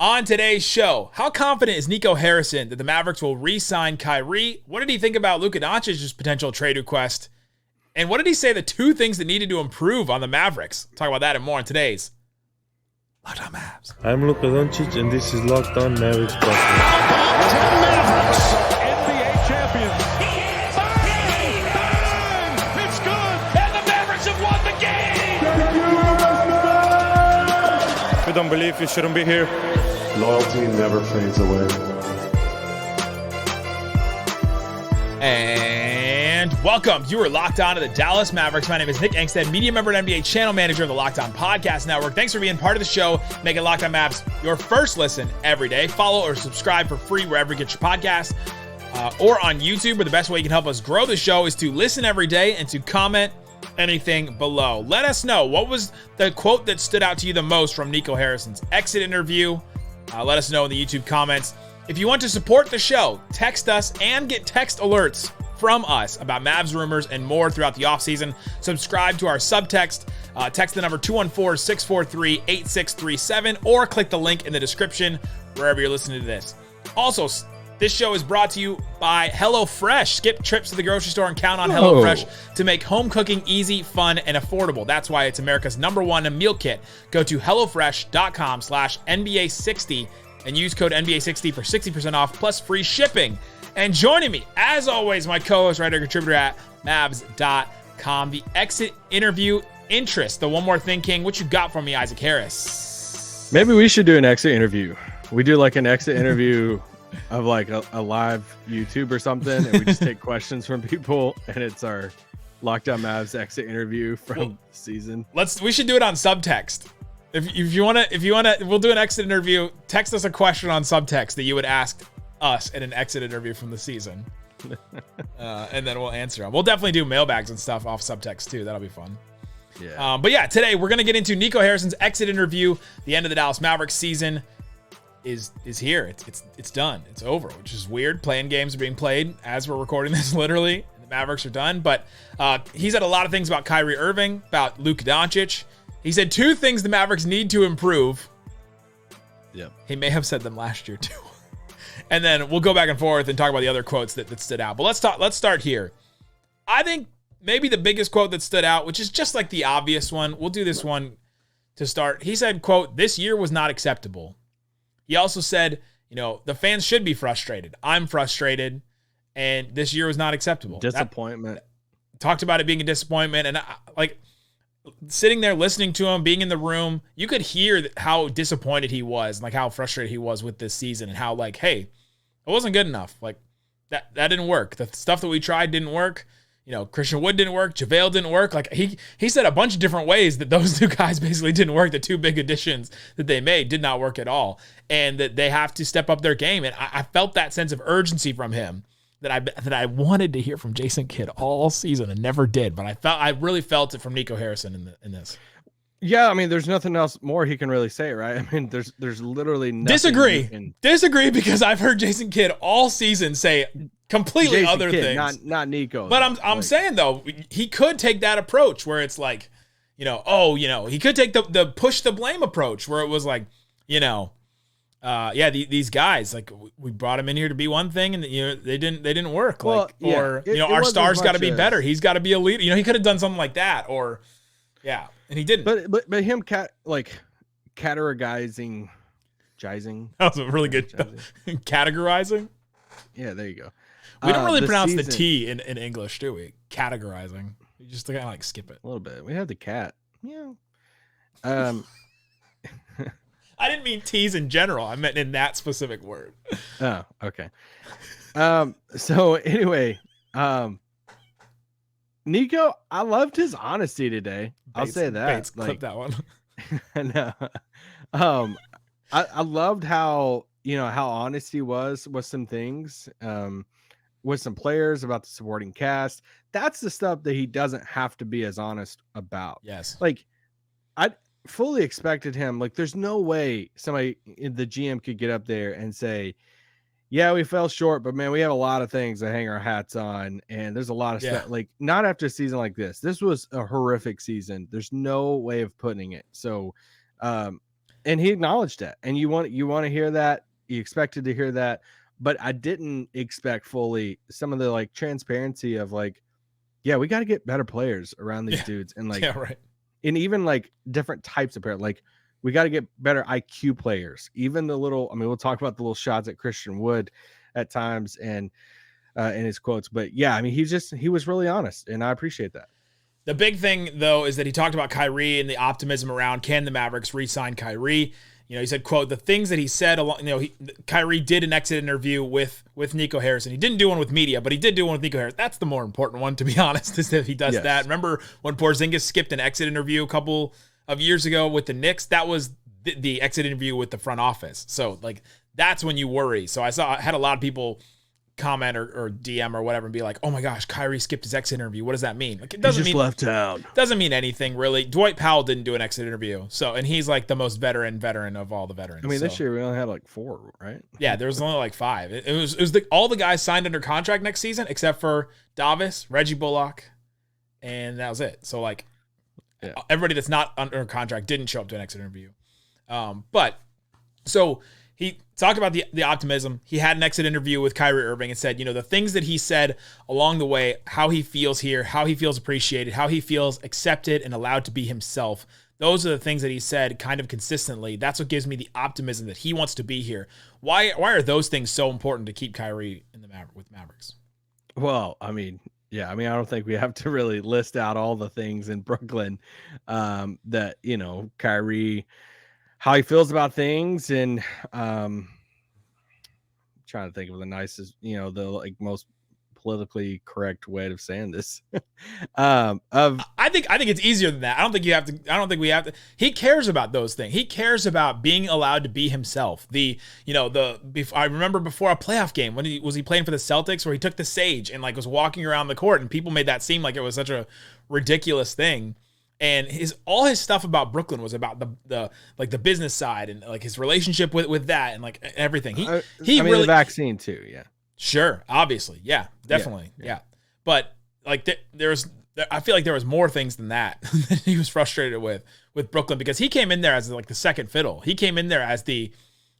On today's show, how confident is Nico Harrison that the Mavericks will re-sign Kyrie? What did he think about Luka Doncic's potential trade request? And what did he say the two things that needed to improve on the Mavericks? Talk about that and more on today's Locked On Mavs. I'm Luka Doncic, and this is Locked On Mavericks podcast. Mavericks, NBA champions. Bang! It's good, and the Mavericks have won the game. If you don't believe, you shouldn't be here. Loyalty never fades away. And welcome. You are locked on to the Dallas Mavericks. My name is Nick Angstadt, media member and NBA channel manager of the Locked On Podcast Network. Thanks for being part of the show, making Locked On Mavs your first listen every day. Follow or subscribe for free wherever you get your podcasts or on YouTube, where the best way you can help us grow the show is to listen every day and to comment anything below. Let us know, what was the quote that stood out to you the most from Nico Harrison's exit interview? Let us know in the YouTube comments. If you want to support the show, text us and get text alerts from us about Mavs rumors and more throughout the offseason. Subscribe to our subtext. Text the number 214-643-8637 or click the link in the description wherever you're listening to this. Also, this show is brought to you by HelloFresh. Skip trips to the grocery store and count on HelloFresh to make home cooking easy, fun, and affordable. That's why it's America's #1 meal kit. Go to HelloFresh.com/NBA60 and use code NBA60 for 60% off plus free shipping. And joining me, as always, my co-host, writer, contributor at Mavs.com, the exit interview interest. The one more thing, King. What you got for me, Isaac Harris? Maybe we should do an exit interview. We do like an exit interview of like a live YouTube or something, and we just take questions from people, and it's our Locked On Mavs exit interview from the season. We should do it on subtext. If you wanna, we'll do an exit interview. Text us a question on subtext that you would ask us in an exit interview from the season, and then we'll answer them. We'll definitely do mailbags and stuff off subtext too. That'll be fun. Yeah. But yeah, today we're gonna get into Nico Harrison's exit interview. The end of the Dallas Mavericks season is here. It's done. It's over, which is weird. Playing games are being played as we're recording this, literally. And the Mavericks are done. But he said a lot of things about Kyrie Irving, about Luka Doncic. He said two things the Mavericks need to improve. Yep. He may have said them last year too. And then we'll go back and forth and talk about the other quotes that stood out. But let's start here. I think maybe the biggest quote that stood out, which is just like the obvious one. We'll do this one to start. He said, quote, "This year was not acceptable." He also said, the fans should be frustrated. I'm frustrated, and this year was not acceptable. Disappointment. Talked about it being a disappointment, and sitting there listening to him, being in the room, you could hear how disappointed he was, and like how frustrated he was with this season, and how like, hey, it wasn't good enough. Like that didn't work. The stuff that we tried didn't work. Christian Wood didn't work. JaVale didn't work. Like he said a bunch of different ways that those two guys basically didn't work. The two big additions that they made did not work at all, and that they have to step up their game. And I felt that sense of urgency from him that I wanted to hear from Jason Kidd all season and never did. But I really felt it from Nico Harrison in this. Yeah, I mean, there's nothing else more he can really say, right? I mean, there's literally nothing. Disagree because I've heard Jason Kidd all season say completely Jason other Kidd, things. not Nico. But I'm saying though, he could take that approach where it's like, he could take the push the blame approach where it was like, these guys, like we brought him in here to be one thing and they didn't work. Well, our star's got to be better. He's got to be a leader. He could have done something like that and he didn't. But him categorizing. That was a really good categorizing. Yeah, there you go. We don't really pronounce the T in English, do we? Categorizing. We just kind of like skip it a little bit. We have the cat. Yeah. I didn't mean T's in general. I meant in that specific word. Oh, okay. So anyway, Nico, I loved his honesty today. I'll say that. Clip that one. No. I loved how honest he was with some things, with some players, about the supporting cast. That's the stuff that he doesn't have to be as honest about. Yes. Like I fully expected him. Like there's no way somebody in the GM could get up there and say, yeah, we fell short, but man, we have a lot of things to hang our hats on. And there's a lot of stuff, like not after a season like this. This was a horrific season. There's no way of putting it. So, And he acknowledged that. And you want to hear that. You expected to hear that, but I didn't expect fully some of the like transparency of like, yeah, we got to get better players around these dudes, and like, yeah, right. And even like different types of players. Like, we got to get better IQ players. Even the little, I mean, we'll talk about the little shots at Christian Wood at times and in his quotes, but yeah, I mean, he was really honest, and I appreciate that. The big thing, though, is that he talked about Kyrie and the optimism around, can the Mavericks re-sign Kyrie? You know, he said, quote, the things that he said, Kyrie did an exit interview with Nico Harris, and he didn't do one with media, but he did do one with Nico Harris. That's the more important one, to be honest, is that he does that. Remember when Porzingis skipped an exit interview a couple of years ago with the Knicks? That was the exit interview with the front office. So, like, that's when you worry. So I had a lot of people comment or DM or whatever and be like, oh my gosh, Kyrie skipped his exit interview. What does that mean? Like, it doesn't mean left town. Doesn't mean anything really. Dwight Powell didn't do an exit interview. So, and he's like the most veteran of all the veterans. I mean, this year we only had like 4, right? Yeah, there was only like 5. It was all the guys signed under contract next season except for Davis, Reggie Bullock, and that was it. So like everybody that's not under contract didn't show up to an exit interview. But so he talked about the optimism. He had an exit interview with Kyrie Irving and said, you know, the things that he said along the way, how he feels here, how he feels appreciated, how he feels accepted and allowed to be himself. Those are the things that he said kind of consistently. That's what gives me the optimism that he wants to be here. Why are those things so important to keep Kyrie in with Mavericks? Well, I mean, yeah, I mean, I don't think we have to really list out all the things in Brooklyn that, you know, Kyrie, how he feels about things, and trying to think of the nicest, you know, the like most politically correct way of saying this. I think it's easier than that. I don't think we have to. He cares about those things. He cares about being allowed to be himself. I remember before a playoff game when he was playing for the Celtics, where he took the sage and like was walking around the court, and people made that seem like it was such a ridiculous thing. And all his stuff about Brooklyn was about the business side and like his relationship with that and like everything. He really, the vaccine too. Yeah, sure. Obviously. Yeah, definitely. Yeah. But like I feel like there was more things than that that he was frustrated with Brooklyn, because he came in there as like the second fiddle. He came in there as the,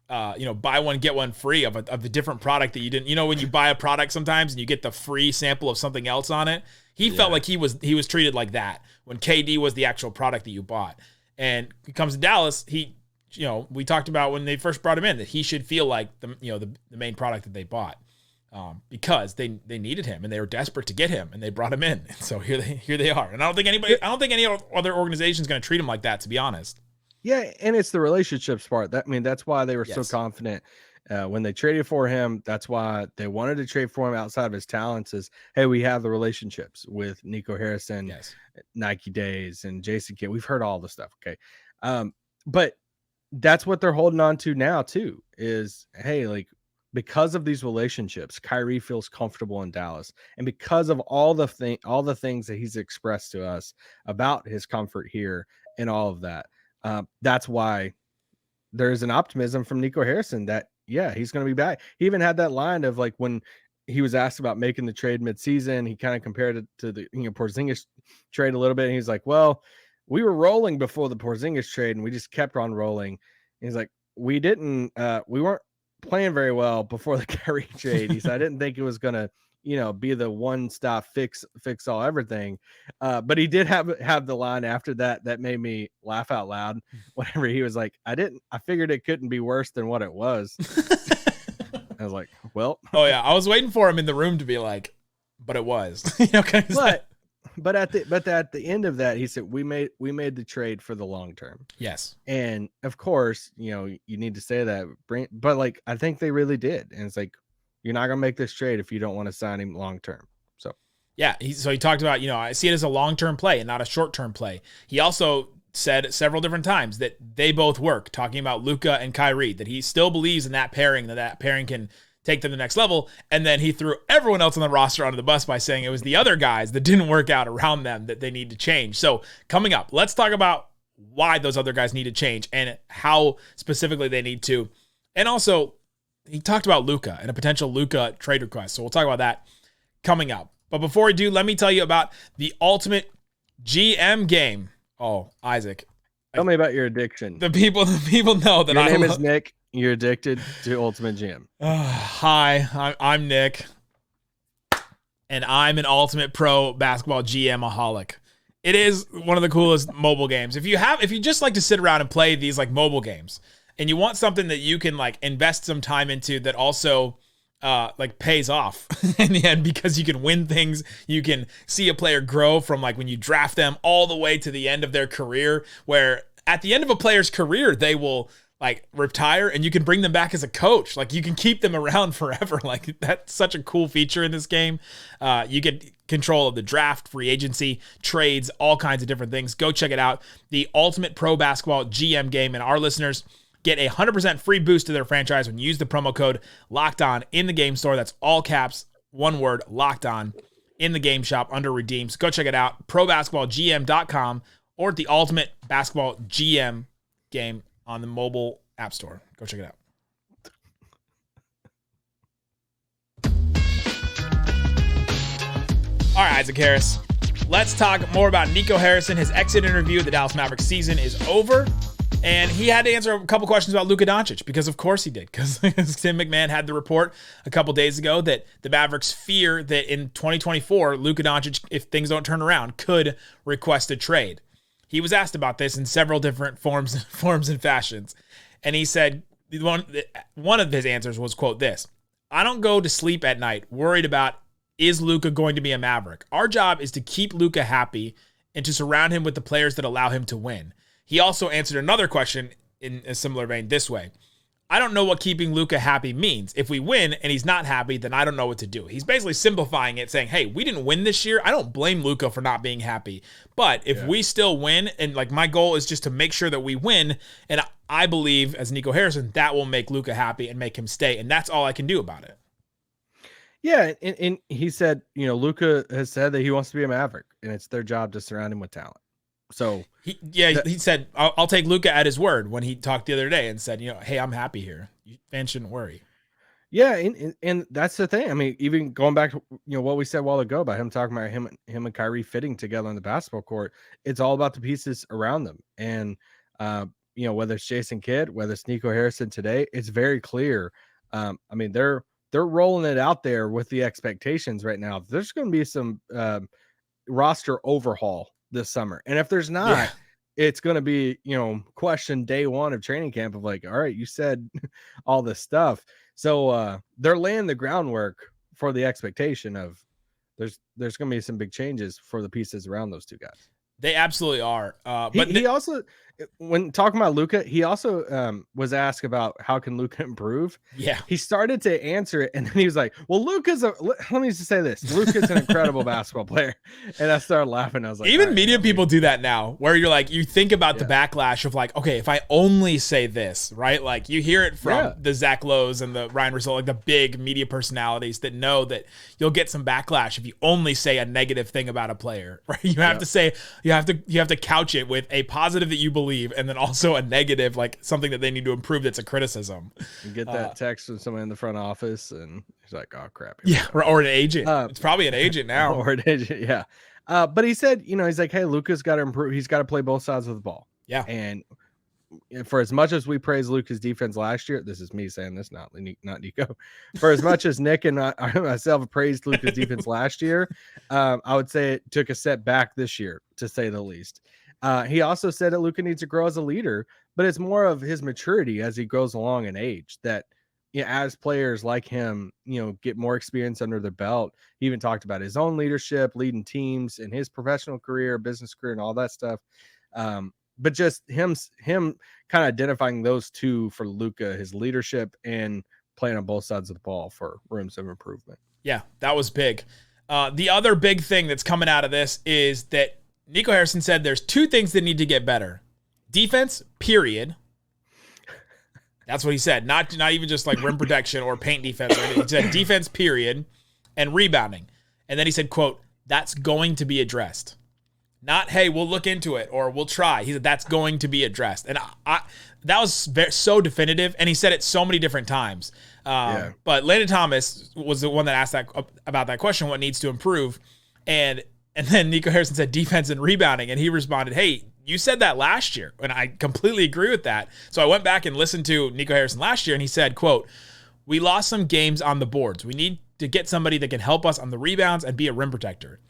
buy one, get one free of the different product that you didn't, when you buy a product sometimes and you get the free sample of something else on it. He felt like he was treated like that when KD was the actual product that you bought. And he comes to Dallas, we talked about when they first brought him in that he should feel like the main product that they bought, because they needed him and they were desperate to get him and they brought him in. And so here they are. And I don't think any other organization is going to treat him like that, to be honest. Yeah, and it's the relationships part. That's why they were so confident when they traded for him. That's why they wanted to trade for him outside of his talents. Is, hey, we have the relationships with Nico Harrison, Nike Days, and Jason Kidd. We've heard all the stuff. Okay, but that's what they're holding on to now too. Is, hey, like, because of these relationships, Kyrie feels comfortable in Dallas, and because of all the things that he's expressed to us about his comfort here and all of that. That's why there's an optimism from Nico Harrison that, yeah, he's going to be back. He even had that line of like when he was asked about making the trade midseason, he kind of compared it to the Porzingis trade a little bit. And he's like, well, we were rolling before the Porzingis trade and we just kept on rolling. And he's like, we weren't playing very well before the Kyrie trade. He said, I didn't think it was going to, be the one-stop fix all everything. But he did have the line after that made me laugh out loud. Whenever he was like, I figured it couldn't be worse than what it was. I was like, well. Oh yeah, I was waiting for him in the room to be like, but it was. But at the end of that, he said, we made the trade for the long term. Yes. And of course, you need to say that, but like I think they really did. And it's like, you're not going to make this trade if you don't want to sign him long term. So, yeah. He talked about, I see it as a long-term play and not a short-term play. He also said several different times that they both work, talking about Luka and Kyrie, that he still believes in that pairing, that pairing can take them to the next level. And then he threw everyone else on the roster under the bus by saying it was the other guys that didn't work out around them that they need to change. So coming up, let's talk about why those other guys need to change and how specifically they need to. And also, he talked about Luka and a potential Luka trade request. So we'll talk about that coming up. But before we do, let me tell you about the ultimate GM game. Oh, Isaac, Tell me about your addiction. The people know that your name is Nick. You're addicted to Ultimate GM. Hi, I'm Nick, and I'm an Ultimate Pro Basketball GM-aholic. It is one of the coolest mobile games. If you just like to sit around and play these like mobile games, and you want something that you can like invest some time into that also like pays off in the end, because you can win things, you can see a player grow from like when you draft them all the way to the end of their career, where at the end of a player's career, they will like retire and you can bring them back as a coach. Like you can keep them around forever. Like that's such a cool feature in this game. You get control of the draft, free agency, trades, all kinds of different things. Go check it out. The Ultimate Pro Basketball GM game, and our listeners get a 100% free boost to their franchise when you use the promo code LOCKEDON in the game store. That's all caps, one word, locked on, in the game shop under redeems. Go check it out. ProBasketballGM.com or at the Ultimate Basketball GM game on the mobile app store. Go check it out. All right, Isaac Harris. Let's talk more about Nico Harrison. His exit interview at the Dallas Mavericks season is over. And he had to answer a couple questions about Luka Doncic, because of course he did. Because Tim McMahon had the report a couple days ago that the Mavericks fear that in 2024, Luka Doncic, if things don't turn around, could request a trade. He was asked about this in several different forms and fashions. And he said, one of his answers was, quote, this: "I don't go to sleep at night worried about, is Luka going to be a Maverick? Our job is to keep Luka happy and to surround him with the players that allow him to win." He also answered another question in a similar vein this way: "I don't know what keeping Luka happy means. If we win and he's not happy, then I don't know what to do." He's basically simplifying it, saying, hey, we didn't win this year. I don't blame Luka for not being happy. But if we still win, and like my goal is just to make sure that we win, and I believe, as Nico Harrison, that will make Luka happy and make him stay. And that's all I can do about it. Yeah, and he said, Luka has said that he wants to be a Maverick, and it's their job to surround him with talent. So he said, I'll take Luka at his word when he talked the other day and said, hey, I'm happy here. Fans shouldn't worry. Yeah, and that's the thing. I mean, even going back to what we said a while ago about him talking about him and Kyrie fitting together on the basketball court, it's all about the pieces around them. And whether it's Jason Kidd, whether it's Nico Harrison today, it's very clear. I mean, they're rolling it out there with the expectations right now. There's going to be some roster overhaul this summer, and if there's not, it's going to be question day one of training camp of like, all right, you said all this stuff. So they're laying the groundwork for the expectation of there's going to be some big changes for the pieces around those two guys. They absolutely are. But he also, when talking about Luka, he also was asked about how can Luka improve. Yeah, he started to answer it, and then he was like, "Well, let me just say this: Luka's an incredible basketball player." And I started laughing. I was like, even media people do that now, where you're like, you think about the backlash of like, okay, if I only say this, right? Like you hear it from the Zach Lowe's and the Ryan Russell, like the big media personalities that know that you'll get some backlash if you only say a negative thing about a player, right? You have to say. You have to couch it with a positive that you believe, and then also a negative, like something that they need to improve that's a criticism. You get that text from someone in the front office, and he's like, "Oh crap!" Yeah, or an agent. It's probably an agent now, or an agent. Yeah, but he said, he's like, "Hey, Luka's got to improve. He's got to play both sides of the ball." Yeah, and for as much as we praised Luka's defense last year, this is me saying this, not Nico. For as much as Nick and I myself praised Luka's defense last year, I would say it took a step back this year, to say the least. He also said that Luka needs to grow as a leader, but it's more of his maturity as he goes along in age that, as players like him, get more experience under their belt. He even talked about his own leadership, leading teams in his professional career, business career, and all that stuff. But just him kind of identifying those two for Luka, his leadership and playing on both sides of the ball for rooms of improvement. Yeah, that was big. The other big thing that's coming out of this is that Nico Harrison said there's two things that need to get better. Defense, period. That's what he said. Not even just like rim protection or paint defense or anything. He said defense, period, and rebounding. And then he said, quote, "That's going to be addressed." Not, hey, we'll look into it or we'll try. He said, that's going to be addressed. And that was so definitive. And he said it so many different times. But Landon Thomas was the one that asked about that question, what needs to improve. And then Nico Harrison said defense and rebounding. And he responded, hey, you said that last year, and I completely agree with that. So I went back and listened to Nico Harrison last year, and he said, quote, "We lost some games on the boards. We need to get somebody that can help us on the rebounds and be a rim protector."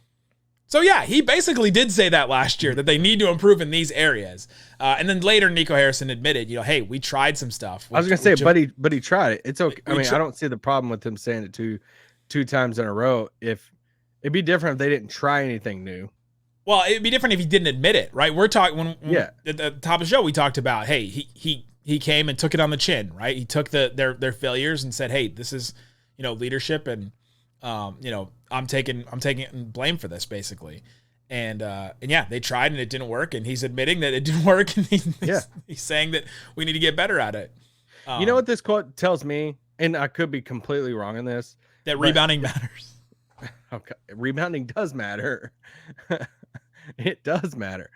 So yeah, he basically did say that last year, that they need to improve in these areas. And then later, Nico Harrison admitted, hey, we tried some stuff. I was gonna say, but he tried it. It's okay. I mean, I don't see the problem with him saying it two times in a row. If it'd be different if they didn't try anything new. Well, it'd be different if he didn't admit it, right? We're talking when at the top of the show, we talked about, hey, he came and took it on the chin, right? He took their failures and said, hey, this is leadership, and I'm taking blame for this, basically. And yeah, they tried and it didn't work, and he's admitting that it didn't work, and he's saying that we need to get better at it. You know what this quote tells me, and I could be completely wrong in this, that rebounding matters. Okay, rebounding does matter. It does matter.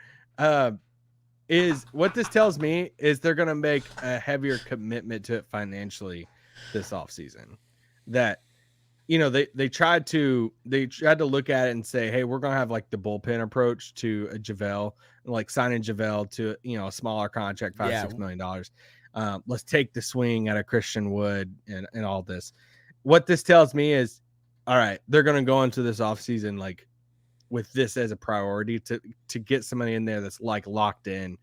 Is what this tells me is they're going to make a heavier commitment to it financially this offseason. That they tried to look at it and say, hey, we're going to have like the bullpen approach to a JaVale, like signing JaVale to a smaller contract, $5-6 million. Let's take the swing out of Christian Wood and all this. What this tells me is, all right, they're going to go into this offseason like with this as a priority to get somebody in there that's like locked in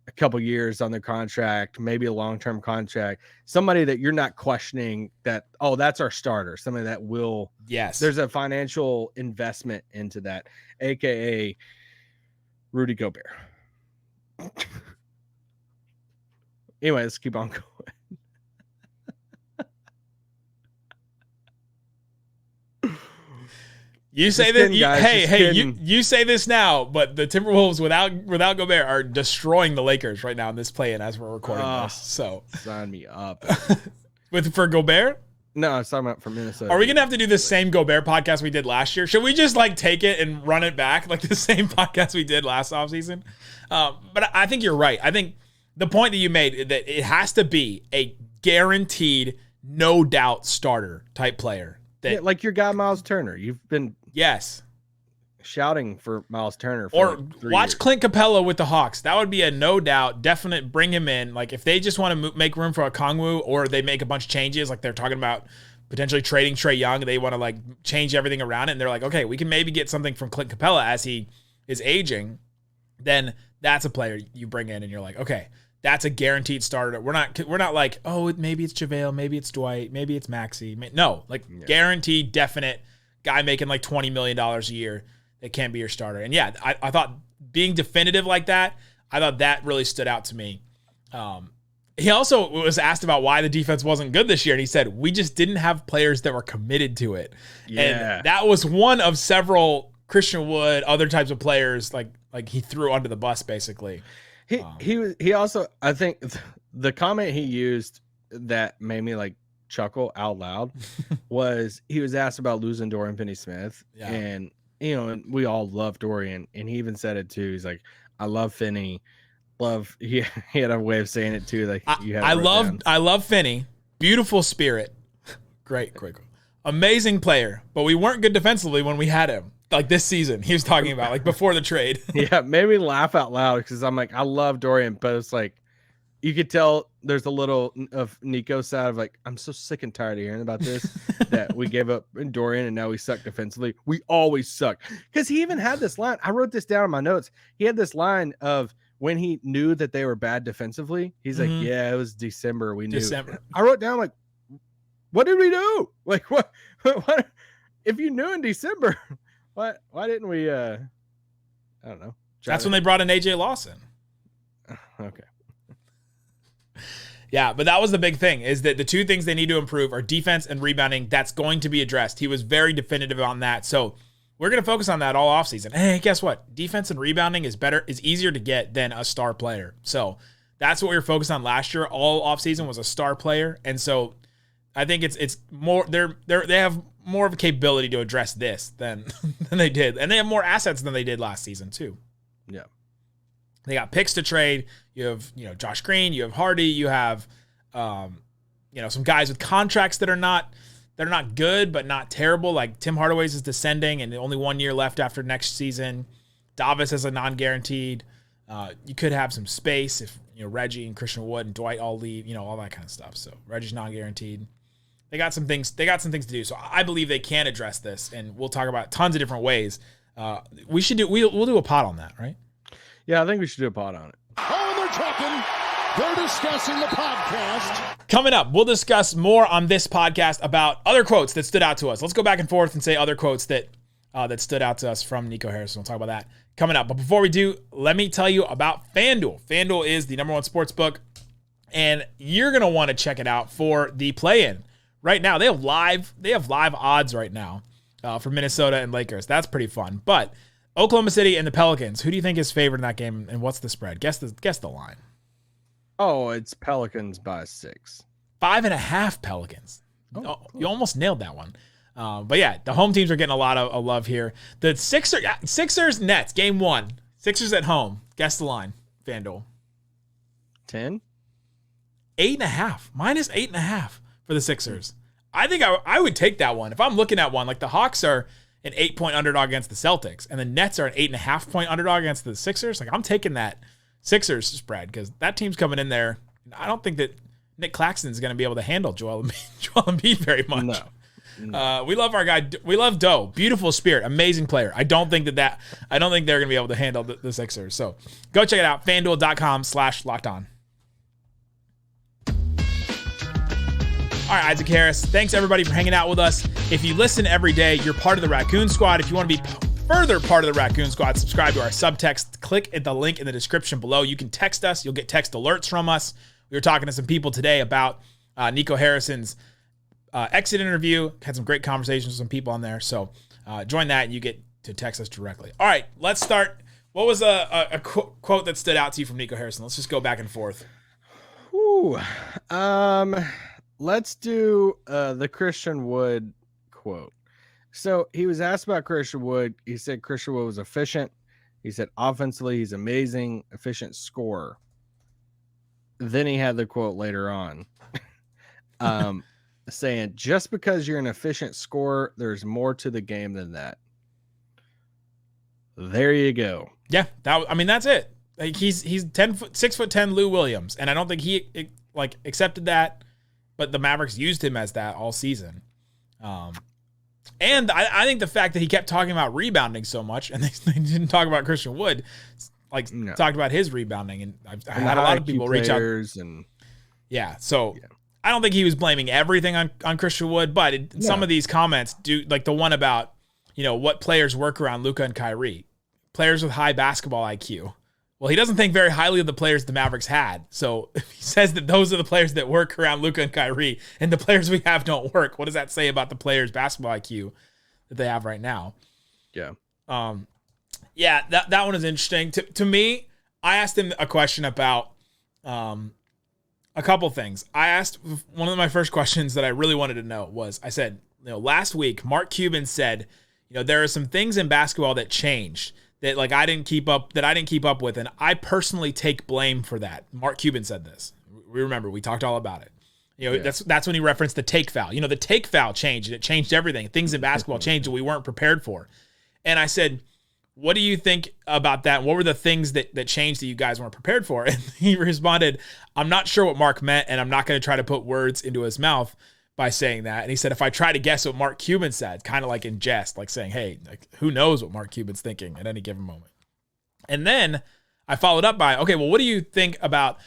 a couple years on their contract, maybe a long-term contract, somebody that you're not questioning that, oh, that's our starter, somebody that will, there's a financial investment into that, aka Rudy Gobert. Anyway, let's keep on going. You say this, you say this now, but the Timberwolves without Gobert are destroying the Lakers right now in this play-in as we're recording this. So sign me up. For Gobert? No, I'm talking about for Minnesota. Are we gonna have to do the same Gobert podcast we did last year? Should we just like take it and run it back like the same podcast we did last offseason? But I think you're right. I think the point that you made, that it has to be a guaranteed, no doubt starter type player. That, like your guy Miles Turner. You've been shouting for Miles Turner for watch years. Clint Capella with the Hawks. That would be a no doubt definite bring him in. Like if they just want to make room for a Kongwu, or they make a bunch of changes, like they're talking about potentially trading Trae Young, they want to like change everything around it, and they're like, okay, we can maybe get something from Clint Capella as he is aging, then that's a player you bring in and you're like, okay, that's a guaranteed starter. We're not like, oh, maybe it's JaVale, maybe it's Dwight, maybe it's Maxey. No, like guaranteed, definite guy making like $20 million a year that can be your starter. And yeah, I thought being definitive like that, I thought that really stood out to me. He also was asked about why the defense wasn't good this year, and he said, we just didn't have players that were committed to it. Yeah. And that was one of several Christian Wood, other types of players like he threw under the bus basically. He also, I think the comment he used that made me like chuckle out loud was he was asked about losing Dorian Finney-Smith, and and we all love Dorian, and he even said it too. He's like, I love Finney. He had a way of saying it too. Like I love Finney. Beautiful spirit. Great. Amazing player. But we weren't good defensively when we had him. Like this season, he was talking about like before the trade. Yeah, made me laugh out loud because I'm like, I love Dorian, but it's like you could tell there's a little of Nico's side of like, I'm so sick and tired of hearing about this that we gave up Dorian and now we suck defensively. We always suck. Because he even had this line. I wrote this down in my notes. He had this line of when he knew that they were bad defensively. He's like, yeah, it was December. We knew. I wrote down like, what did we do? Like what if you knew in December? Why didn't we I don't know. That's when they brought in AJ Lawson. Okay. Yeah, but that was the big thing, is that the two things they need to improve are defense and rebounding. That's going to be addressed. He was very definitive on that. So we're going to focus on that all offseason. Hey, guess what? Defense and rebounding is easier to get than a star player. So that's what we were focused on last year. All offseason was a star player. And so I think it's more they have more of a capability to address this than they did. And they have more assets than they did last season too. Yeah. They got picks to trade. You have, Josh Green, you have Hardy, you have some guys with contracts that are not good but not terrible. Like Tim Hardaway's is descending and only 1 year left after next season. Davis is a non-guaranteed. You could have some space if Reggie and Christian Wood and Dwight all leave, all that kind of stuff. So Reggie's not guaranteed. They got some things to do. So I believe they can address this, and we'll talk about tons of different ways. We'll do a pod on that, right? Yeah, I think we should do a pod on it. Oh, they're discussing the podcast. Coming up, we'll discuss more on this podcast about other quotes that stood out to us. Let's go back and forth and say other quotes that stood out to us from Nico Harris. We'll talk about that coming up. But before we do, let me tell you about FanDuel. FanDuel is the number one sports book, and you're going to want to check it out for the play-in. Right now, they have live odds right now for Minnesota and Lakers. That's pretty fun. But Oklahoma City and the Pelicans, who do you think is favored in that game, and what's the spread? Guess the line. Oh, it's Pelicans by 6. 5.5 Pelicans. Oh, you almost nailed that one. But yeah, the home teams are getting a lot of love here. The Sixers Nets, game 1. Sixers at home. Guess the line, FanDuel. 10? 8.5. Minus 8.5 for the Sixers. I think I would take that one. If I'm looking at one, like the Hawks are an 8-point underdog against the Celtics, and the Nets are an 8.5-point underdog against the Sixers. Like, I'm taking that Sixers spread because that team's coming in there. I don't think that Nick Claxton is going to be able to handle Joel Embiid very much. No. We love our guy. We love Doe. Beautiful spirit. Amazing player. I don't think they're going to be able to handle the Sixers. So go check it out. FanDuel.com/lockedon. All right, Isaac Harris. Thanks, everybody, for hanging out with us. If you listen every day, you're part of the Raccoon Squad. If you want to be further part of the Raccoon Squad, subscribe to our subtext. Click at the link in the description below. You can text us. You'll get text alerts from us. We were talking to some people today about Nico Harrison's exit interview. Had some great conversations with some people on there. So join that, and you get to text us directly. All right, let's start. What was a quote that stood out to you from Nico Harrison? Let's just go back and forth. Ooh. Let's do the Christian Wood quote. So he was asked about Christian Wood. He said Christian Wood was efficient. He said offensively he's amazing, efficient scorer. Then he had the quote later on saying, just because you're an efficient scorer, there's more to the game than that. There you go. Yeah, that's it. Like he's 6'10" Lou Williams, and I don't think he accepted that. But the Mavericks used him as that all season. And I think the fact that he kept talking about rebounding so much, and they didn't talk about Christian Wood, talked about his rebounding. And I had a lot of people reach out. I don't think he was blaming everything on Christian Wood, but some of these comments do, like the one about, what players work around Luka and Kyrie. Players with high basketball IQ. Well, he doesn't think very highly of the players the Mavericks had. So if he says that those are the players that work around Luka and Kyrie, and the players we have don't work, what does that say about the players' basketball IQ that they have right now? Yeah. That one is interesting. To me, I asked him a question about a couple things. I asked, one of my first questions that I really wanted to know was, I said, last week, Mark Cuban said, there are some things in basketball that changed that I didn't keep up with, and I personally take blame for that. Mark Cuban said this. We remember, we talked all about it. That's when he referenced the take foul. The take foul changed, and it changed everything. Things in basketball changed that we weren't prepared for. And I said, what do you think about that? What were the things that changed that you guys weren't prepared for? And he responded, I'm not sure what Mark meant, and I'm not going to try to put words into his mouth by saying that. And he said, if I try to guess what Mark Cuban said, kind of like in jest, like saying, hey, who knows what Mark Cuban's thinking at any given moment. And then I followed up by, okay, well, what do you think about,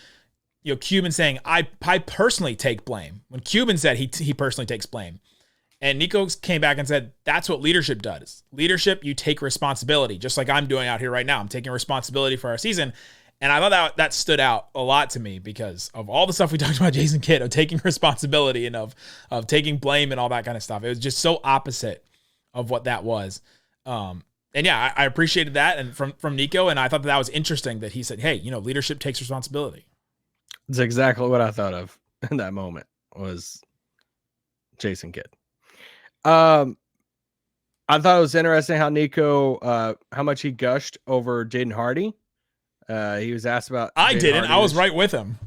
Cuban saying, I personally take blame? When Cuban said he personally takes blame. And Nico came back and said, that's what leadership does. Leadership, you take responsibility, just like I'm doing out here right now. I'm taking responsibility for our season. And I thought that stood out a lot to me because of all the stuff we talked about Jason Kidd, of taking responsibility and of taking blame and all that kind of stuff. It was just so opposite of what that was. And yeah, I appreciated that and from Nico, and I thought that was interesting that he said, hey, leadership takes responsibility. It's exactly what I thought of in that moment was Jason Kidd. I thought it was interesting how Nico, how much he gushed over Jaden Hardy. He was asked about. I didn't. I was right with him.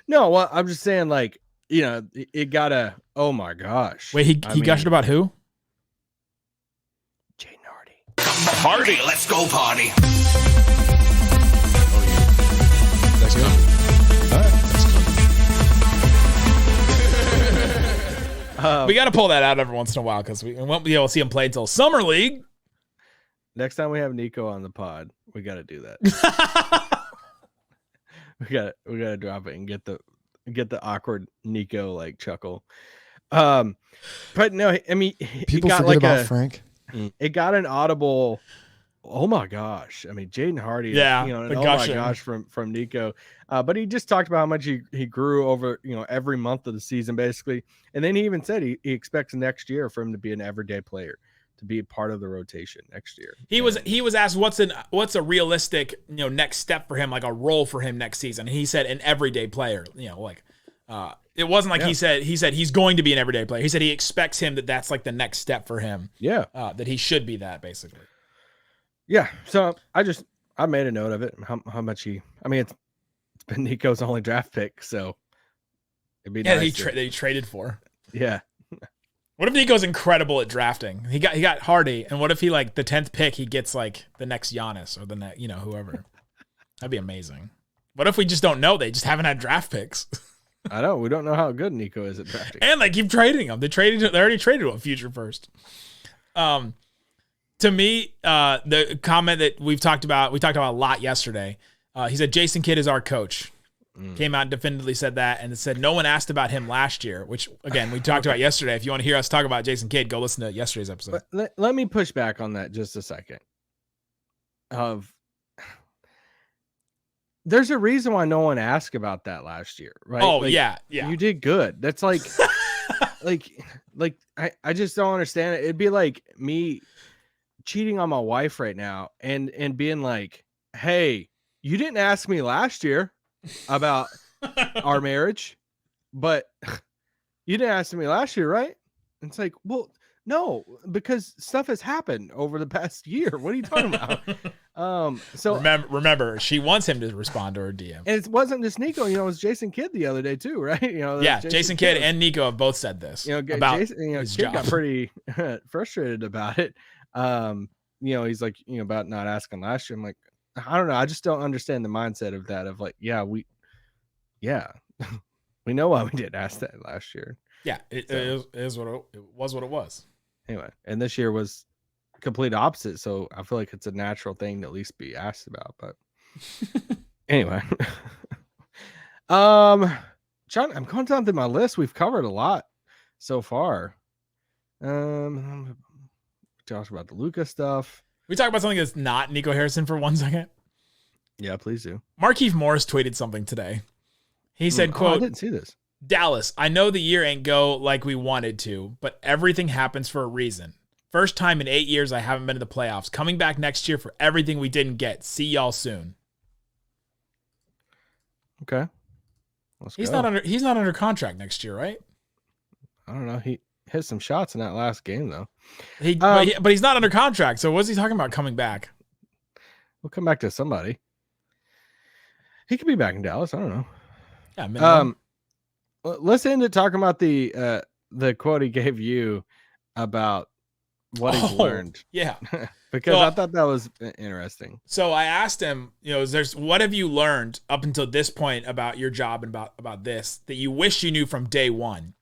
No, well, I'm just saying, it got a. Oh my gosh! Wait, he gushed about who? Jaden Hardy. Party, let's go party. Let's go. All right. We got to pull that out every once in a while because we won't be able to see him play until Summer League. Next time we have Nico on the pod, we got to do that. we got to drop it and get the awkward Nico like chuckle. But no, I mean, People got forget like about Frank. It got an audible. Oh my gosh! I mean, Jaden Hardy. Yeah, an the oh gushing. my gosh from Nico. But he just talked about how much he grew over every month of the season basically, and then he even said he expects next year for him to be an everyday player, to be a part of the rotation next year. He was asked what's a realistic next step for him, like a role for him next season. And he said an everyday player. It wasn't like he said he's going to be an everyday player. He said he expects him that's like the next step for him. Yeah, that he should be that basically. Yeah. So I made a note of it. How much it's been Nico's only draft pick, so it'd be nice that he traded for. Yeah. What if Nico's incredible at drafting? He got Hardy, and what if he the 10th pick he gets like the next Giannis or the next whoever? That'd be amazing. What if we just don't know? They just haven't had draft picks. I know we don't know how good Nico is at drafting, and they keep trading him. They already traded a future first. To me, the comment that we talked about a lot yesterday. He said Jason Kidd is our coach. Came out and definitively said that, and it said no one asked about him last year, which again we talked about yesterday. If you want to hear us talk about Jason Kidd, go listen to yesterday's episode. Let me push back on that just a second. There's a reason why no one asked about that last year, right? Oh, yeah. You did good. That's like, I just don't understand it. It'd be like me cheating on my wife right now and being like, hey, you didn't ask me last year about our marriage, but you didn't ask me last year, right? And it's like, well, no, because stuff has happened over the past year. What are you talking about? So remember, she wants him to respond to her DM. And it wasn't just Nico, it was Jason Kidd the other day too, right? Jason Kidd and Nico have both said this. About Jason, his Kidd job. got pretty frustrated about it. He's like, about not asking last year. I'm like, I don't know. I just don't understand the mindset of that. Of like, we know why we didn't ask that last year. Yeah, it was what it was. Anyway, and this year was complete opposite. So I feel like it's a natural thing to at least be asked about. But anyway, I'm going down through my list. We've covered a lot so far. Talked about the Luka stuff. We talk about something that's not Nico Harrison for 1 second. Yeah, please do. Markieff Morris tweeted something today. He said, quote, I didn't see this. Dallas, I know the year ain't go like we wanted to, but everything happens for a reason. First time in 8 years I haven't been to the playoffs. Coming back next year for everything we didn't get. See y'all soon. Okay. He's not under contract next year, right? I don't know. He hit some shots in that last game though. But he's not under contract. So what's he talking about coming back? We'll come back to somebody. He could be back in Dallas. I don't know. Yeah. Minimum. Let's end it talking about the quote he gave you about what he's learned. Yeah. Because I thought that was interesting. So I asked him, what have you learned up until this point about your job and about this that you wish you knew from day one?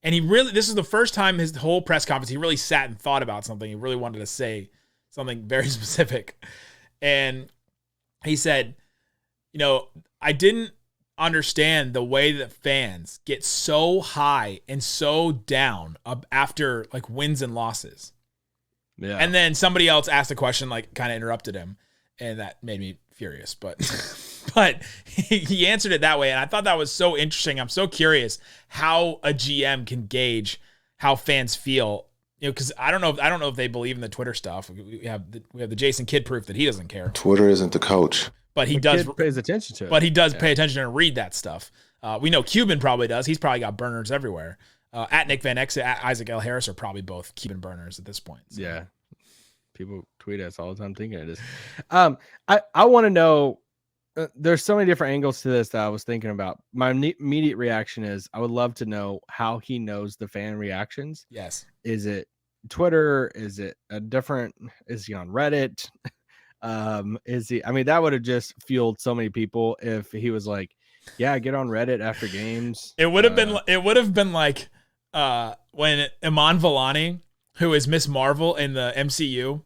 And this is the first time his whole press conference, he really sat and thought about something. He really wanted to say something very specific. And he said, I didn't understand the way that fans get so high and so down after like wins and losses. Yeah. And then somebody else asked a question, like kind of interrupted him, and that made me furious, but he answered it that way. And I thought that was so interesting. I'm so curious how a GM can gauge how fans feel, because I don't know if they believe in the Twitter stuff. We have the Jason Kidd proof that he doesn't care. Twitter isn't the coach. But he pays attention to it. But he does pay attention and read that stuff. We know Cuban probably does. He's probably got burners everywhere. At Nick Van Exel, at Isaac L. Harris are probably both Cuban burners at this point. So. Yeah. People tweet us all the time thinking it is. I want to know, there's so many different angles to this that I was thinking about. My immediate reaction is I would love to know how he knows the fan reactions. Yes. Is it Twitter? Is he on Reddit? Is he? I mean, that would have just fueled so many people if he was like, "Yeah, get on Reddit after games." It would have been. It would have been like when Iman Vellani, who is Miss Marvel in the MCU,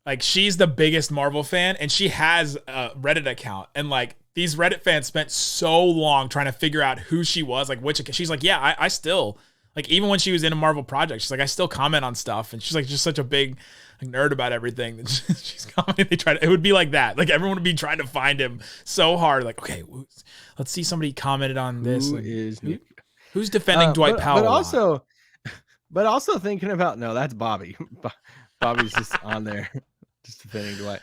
like she's the biggest Marvel fan, and she has a Reddit account, and like these Reddit fans spent so long trying to figure out who she was, like which. She's like, yeah, I still like even when she was in a Marvel project, she's like, I still comment on stuff, and she's like just such a big like nerd about everything that she's commenting. It would be like that, like everyone would be trying to find him so hard, like okay, let's see somebody commented on this. Who like, is who's defending Dwight Powell? But also thinking about that's Bobby. Bobby's just on there, just defending Dwight.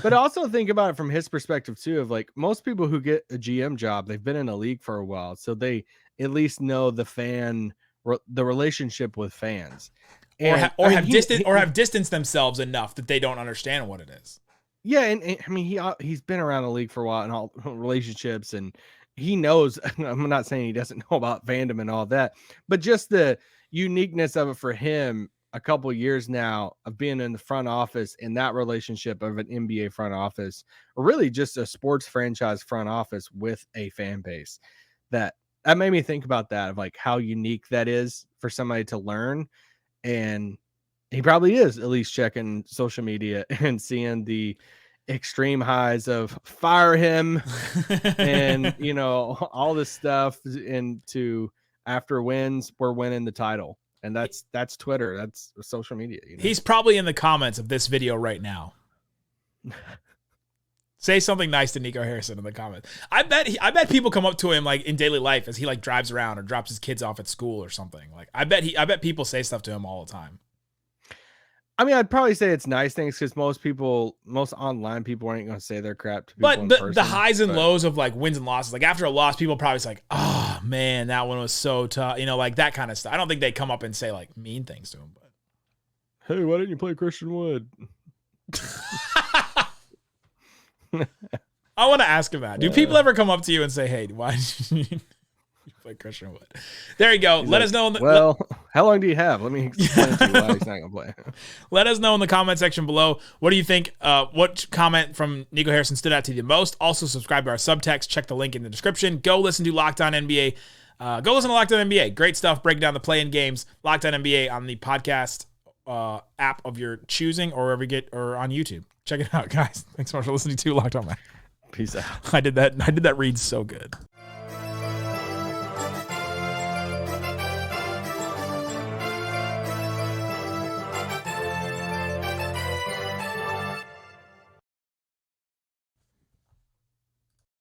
But also think about it from his perspective too, of like most people who get a GM job, they've been in a league for a while, so they at least know the relationship with fans, or have distanced themselves enough that they don't understand what it is. Yeah, and I mean he's been around the league for a while and all relationships, and he knows. I'm not saying he doesn't know about fandom and all that, but just the uniqueness of it for him. A couple of years now of being in the front office in that relationship of an NBA front office, or really just a sports franchise front office with a fan base, that made me think about that, of like how unique that is for somebody to learn. And he probably is at least checking social media and seeing the extreme highs of fire him and all this stuff into after wins, we're winning the title. And that's Twitter. That's social media. He's probably in the comments of this video right now. Say something nice to Nico Harrison in the comments. I bet people come up to him like in daily life as he like drives around or drops his kids off at school or something. Like I bet people say stuff to him all the time. I mean, I'd probably say it's nice things because most online people aren't going to say their crap to people. But the highs and lows of like wins and losses, like after a loss, people probably say like, oh man, that one was so tough. Like that kind of stuff. I don't think they come up and say like mean things to him. But hey, why didn't you play Christian Wood? I want to ask him that. Do people ever come up to you and say, hey, why did you play Christian Wood? There you go. Let us know. How long do you have? Let me explain to you why he's not going to play. Let us know in the comment section below. What do you think? What comment from Nico Harrison stood out to you the most? Also, subscribe to our subtext. Check the link in the description. Go listen to Locked On NBA. Go listen to Locked On NBA. Great stuff. Breaking down the play-in games. Locked On NBA on the podcast app of your choosing, or wherever you get, or on YouTube. Check it out, guys. Thanks so much for listening to Locked On Man. Peace out. I did that read so good.